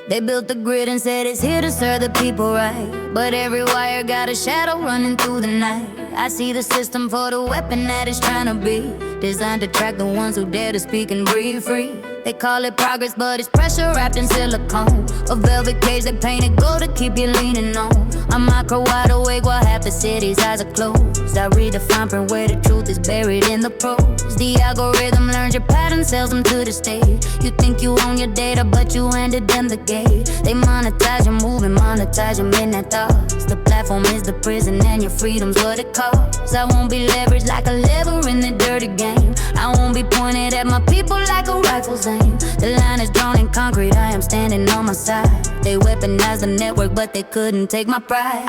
They built the grid and said it's here to serve the people right, but every wire got a shadow running through the night. I see the system for the weapon that it's trying to be, designed to track the ones who dare to speak and breathe free. They call it progress, but it's pressure wrapped in silicone, a velvet cage they painted gold to keep you leaning on. I'm Akra, wide awake while half the city's eyes are closed. I read the fine print where the truth is buried in the prose. The algorithm learns your pattern, sells them to the state. You think you own your data, but you handed them the gate. They monetize your movement, monetize your midnight thoughts. The platform is the prison and your freedom's what it costs. I won't be leveraged like a lever in the dirty game. I won't be pointed at my people like a rifle's aim. The line is drawn in concrete, I am standing on my side. They weaponized the network, but they couldn't take my pride.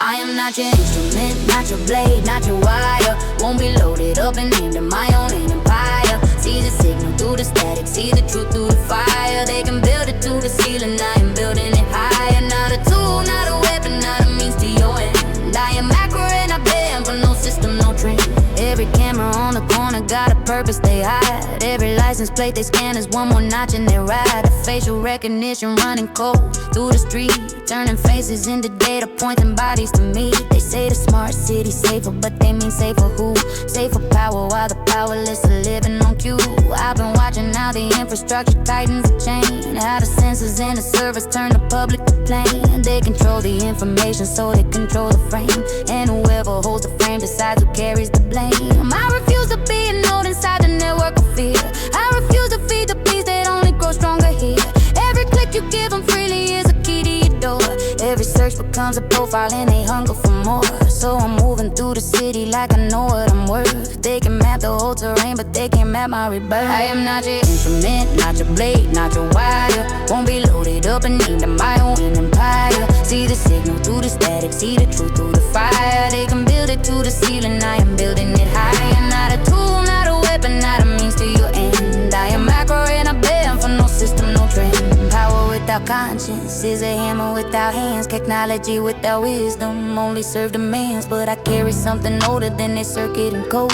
I am not your instrument, not your blade, not your wire. Won't be loaded up and aimed at my own empire. See the signal through the static, see the truth through the fire. They can build it to the ceiling, I am building it higher. Not a tool, not a weapon, not a means to your end. I am Akra and I bend for no system, no trend. Every camera on the corner got a purpose they hide. Every license plate they scan is one more notch in their ride. A facial recognition running cold through the street, turning faces into data, pointing bodies to me. They say the smart city's safer, but they mean safe for who? Safe for power while the powerless are living on cue. I've been watching how the infrastructure tightens the chain, how the sensors and the servers turn the public to plain. They control the information so they control the frame, and whoever holds the frame decides who carries the blame. I refuse to be a node inside the network of fear. I refuse to feed the beast that only grows stronger here. Every click you give them freely is a key to your door. Every search becomes a profile and they hunger for more. So I'm moving through the city like I know what I'm worth. They can map the whole terrain, but they can't map my rebirth. I am not your instrument, not your blade, not your wire. Won't be loaded up and aimed at my own empire. See the signal through the static, see the truth through the fire. They can build it to the ceiling, I am building it higher. Not a tool, not a weapon, not a means to your end. I am Akra and I bend for no system, no trend. Power without conscience is a hammer without hands. Technology without wisdom only serve demands. But I carry something older than their circuit and code,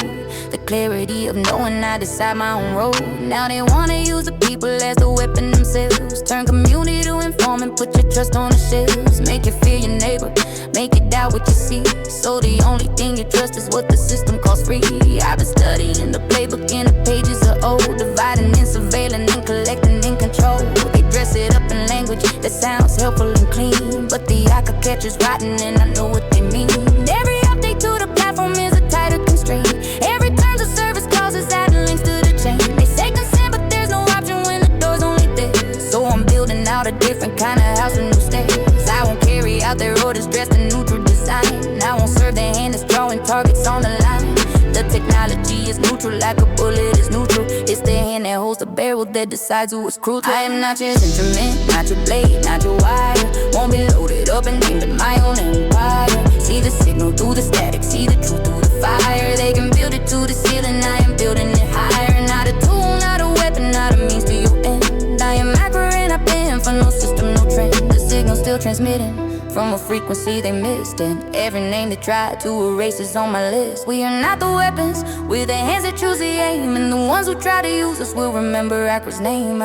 the clarity of knowing I decide my own road. Now they wanna use the people as the weapon themselves, turn community to informant, put your trust on the shelves. Make you fear your neighbor, make you doubt what you see. So the only thing you trust is what the system calls free. I've been studying the playbook and the pages are old, dividing and surveilling and collecting and control. They dress it up in language that sounds helpful and clean, but the Akra catcher's rotten and I know what they mean. Every update to the platform is a tighter constraint. Every terms of service causes adding links to the chain. They say consent, but there's no option when the door's only there. So I'm building out a different kind of house with new stairs. I won't carry out their orders dressed in neutral design. I won't serve their hand that's drawing targets on the line. The technology is neutral like a bullet is neutral. It's the hand that holds the barrel that decides who is cruel to. I am not your instrument, not your blade, not your wire. Won't be loaded up and aimed at my own empire. See the signal through the static, see the truth through the fire. They can build it to the ceiling, I am building it higher. Not a tool, not a weapon, not a means to your end. I am Akra and I bend for no system, no trend. The signal still transmitting from a frequency they missed, and every name they tried to erase is on my list. We are not the weapons, we're the hands that choose the aim, and the ones who try to use us will remember Akra's name.